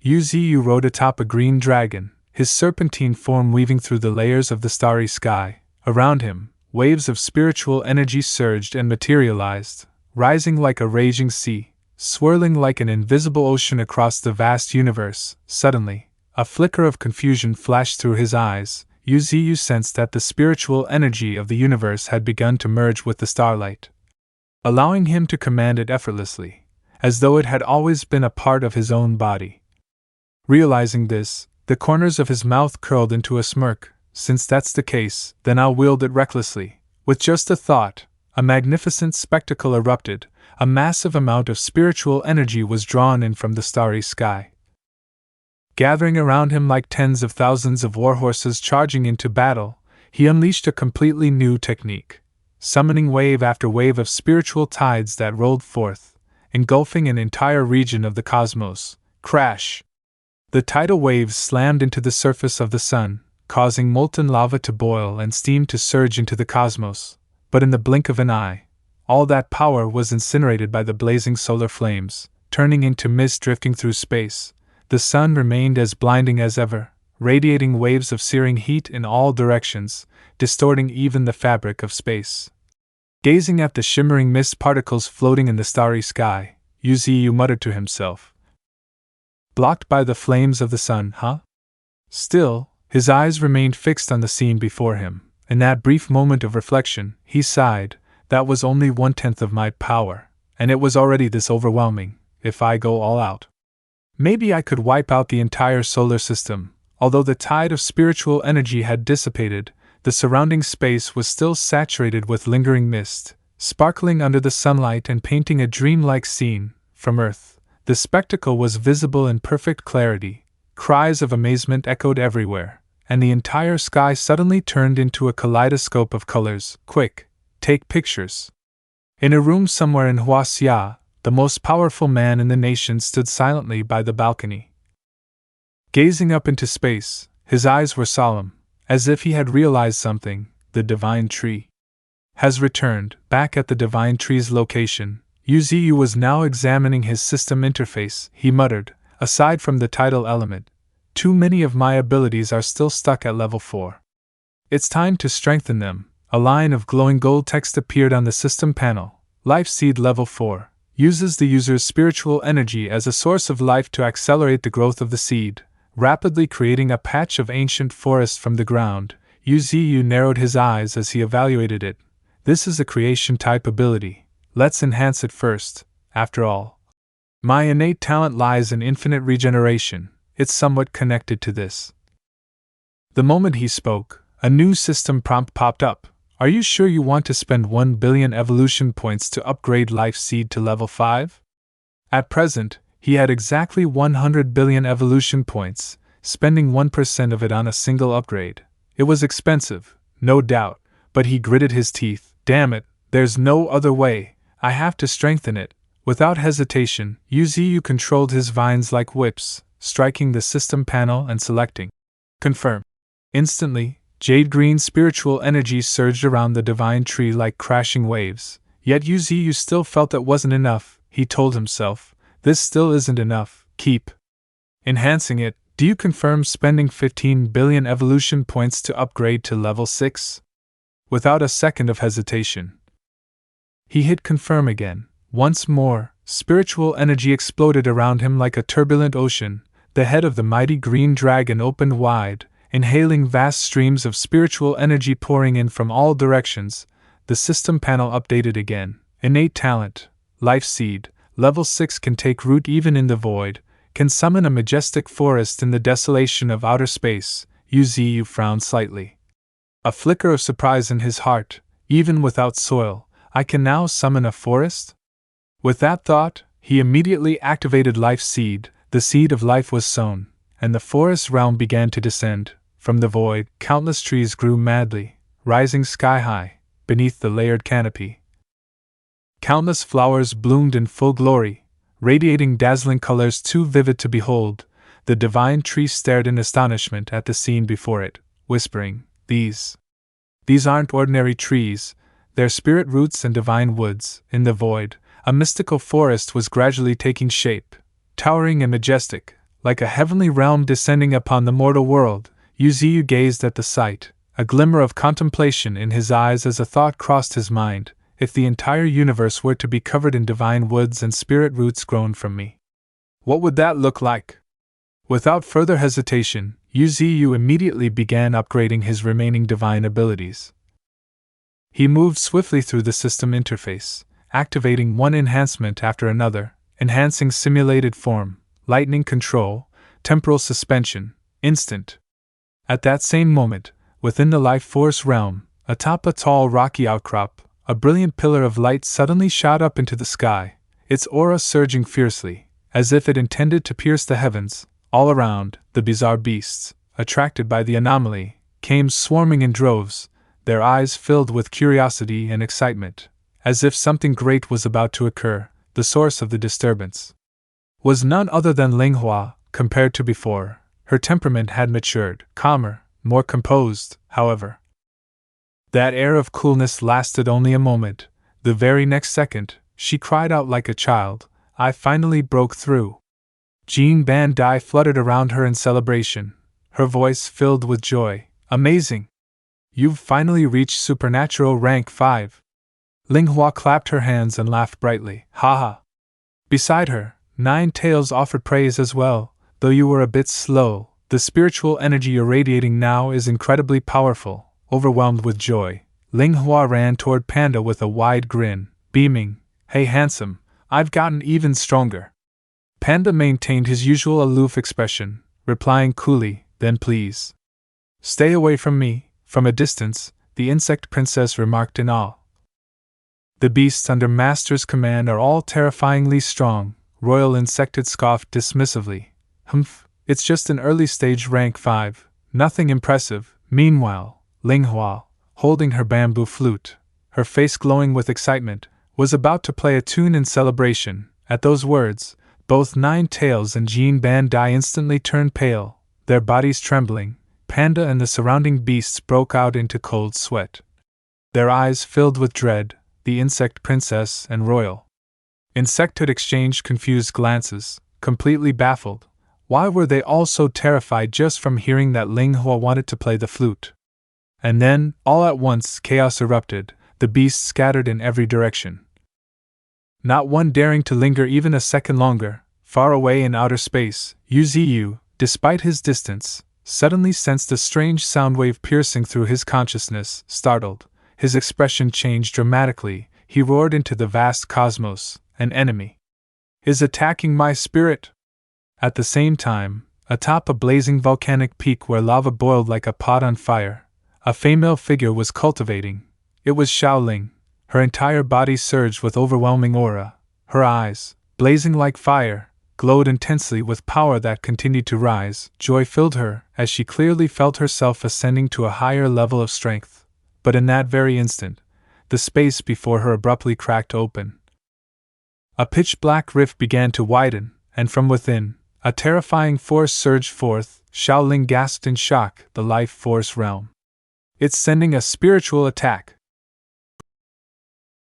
Yu rode atop a green dragon, his serpentine form weaving through the layers of the starry sky. Around him, waves of spiritual energy surged and materialized, rising like a raging sea, swirling like an invisible ocean across the vast universe. Suddenly, a flicker of confusion flashed through his eyes. Yu sensed that the spiritual energy of the universe had begun to merge with the starlight, allowing him to command it effortlessly, as though it had always been a part of his own body. Realizing this, the corners of his mouth curled into a smirk. Since that's the case, then I'll wield it recklessly. With just a thought, a magnificent spectacle erupted. A massive amount of spiritual energy was drawn in from the starry sky, gathering around him like tens of thousands of warhorses charging into battle. He unleashed a completely new technique, summoning wave after wave of spiritual tides that rolled forth, engulfing an entire region of the cosmos. Crash! The tidal waves slammed into the surface of the sun, causing molten lava to boil and steam to surge into the cosmos. But in the blink of an eye, all that power was incinerated by the blazing solar flames, turning into mist drifting through space. The sun remained as blinding as ever, radiating waves of searing heat in all directions, distorting even the fabric of space. Gazing at the shimmering mist particles floating in the starry sky, Yu muttered to himself. Blocked by the flames of the sun, huh? Still, his eyes remained fixed on the scene before him. In that brief moment of reflection, he sighed. That was only 1/10 of my power, and it was already this overwhelming. If I go all out, maybe I could wipe out the entire solar system. Although the tide of spiritual energy had dissipated, the surrounding space was still saturated with lingering mist, sparkling under the sunlight and painting a dreamlike scene. From Earth, the spectacle was visible in perfect clarity. Cries of amazement echoed everywhere, and the entire sky suddenly turned into a kaleidoscope of colors. Quick, take pictures. In a room somewhere in Huaxia, the most powerful man in the nation stood silently by the balcony, gazing up into space. His eyes were solemn, as if he had realized something. The divine tree has returned. Back at the divine tree's location, Yu was now examining his system interface. He muttered, aside from the tidal element, too many of my abilities are still stuck at level 4. It's time to strengthen them. A line of glowing gold text appeared on the system panel. Life Seed Level 4 uses the user's spiritual energy as a source of life to accelerate the growth of the seed, rapidly creating a patch of ancient forest from the ground. Yu narrowed his eyes as he evaluated it. This is a creation type ability. Let's enhance it first. After all, my innate talent lies in infinite regeneration. It's somewhat connected to this. The moment he spoke, a new system prompt popped up. Are you sure you want to spend 1 billion evolution points to upgrade Life Seed to level 5? At present, he had exactly 100 billion evolution points, spending 1% of it on a single upgrade. It was expensive, no doubt, but he gritted his teeth. Damn it, there's no other way. I have to strengthen it. Without hesitation, Yu controlled his vines like whips, striking the system panel and selecting Confirm. Instantly, jade green spiritual energy surged around the divine tree like crashing waves. Yet Yu still felt it wasn't enough. He told himself, this still isn't enough. Keep enhancing it. Do you confirm spending 15 billion evolution points to upgrade to level 6? Without a second of hesitation, he hit confirm again. Once more, spiritual energy exploded around him like a turbulent ocean. The head of the mighty green dragon opened wide, inhaling vast streams of spiritual energy pouring in from all directions. The system panel updated again. Innate talent, Life Seed, level 6 can take root even in the void, can summon a majestic forest in the desolation of outer space. Yu frowned slightly. A flicker of surprise in his heart. Even without soil, I can now summon a forest? With that thought, he immediately activated Life Seed. The seed of life was sown, and the forest realm began to descend. From the void, countless trees grew madly, rising sky-high, beneath the layered canopy. Countless flowers bloomed in full glory, radiating dazzling colors too vivid to behold. The divine tree stared in astonishment at the scene before it, whispering, These aren't ordinary trees. Their spirit roots and divine woods. In the void, a mystical forest was gradually taking shape, towering and majestic, like a heavenly realm descending upon the mortal world. Yu Ziyu gazed at the sight, a glimmer of contemplation in his eyes as a thought crossed his mind: if the entire universe were to be covered in divine woods and spirit roots grown from me, what would that look like? Without further hesitation, Yu Ziyu immediately began upgrading his remaining divine abilities. He moved swiftly through the system interface, activating one enhancement after another, enhancing simulated form, lightning control, temporal suspension, instant. At that same moment, within the life force realm, atop a tall rocky outcrop, a brilliant pillar of light suddenly shot up into the sky, its aura surging fiercely, as if it intended to pierce the heavens. All around, the bizarre beasts, attracted by the anomaly, came swarming in droves, their eyes filled with curiosity and excitement, as if something great was about to occur. The source of the disturbance was none other than Ling Hua. Compared to before, her temperament had matured, calmer, more composed. However, that air of coolness lasted only a moment. The very next second, she cried out like a child, "I finally broke through!" Jean Ban Dai fluttered around her in celebration, her voice filled with joy. "Amazing! You've finally reached supernatural rank 5. Ling Hua clapped her hands and laughed brightly. "Haha!" Beside her, Nine Tails offered praise as well. "Though you were a bit slow, the spiritual energy you're radiating now is incredibly powerful." Overwhelmed with joy, Ling Hua ran toward Panda with a wide grin, beaming. "Hey handsome, I've gotten even stronger." Panda maintained his usual aloof expression, replying coolly, "Then please stay away from me." From a distance, the insect princess remarked in awe. "The beasts under Master's command are all terrifyingly strong." Royal Insectid scoffed dismissively. "Humph, it's just an early stage rank 5, nothing impressive." Meanwhile, Ling Hua, holding her bamboo flute, her face glowing with excitement, was about to play a tune in celebration. At those words, both Nine Tails and Jean Ban Dai instantly turned pale, their bodies trembling. Panda and the surrounding beasts broke out into cold sweat. Their eyes filled with dread. The insect princess and Royal Insecthood exchanged confused glances, completely baffled. Why were they all so terrified just from hearing that Ling Hua wanted to play the flute? And then, all at once, chaos erupted. The beasts scattered in every direction, not one daring to linger even a second longer. Far away in outer space, Yu Ziyu, despite his distance, suddenly sensed a strange sound wave piercing through his consciousness. Startled, his expression changed dramatically. He roared into the vast cosmos, "An enemy is attacking my spirit!" At the same time, atop a blazing volcanic peak where lava boiled like a pot on fire, a female figure was cultivating. It was Xiaoling. Her entire body surged with overwhelming aura. Her eyes, blazing like fire, glowed intensely with power that continued to rise. Joy filled her as she clearly felt herself ascending to a higher level of strength. But in that very instant, the space before her abruptly cracked open. A pitch-black rift began to widen, and from within, a terrifying force surged forth. Xiaoling gasped in shock. "The life force realm. It's sending a spiritual attack."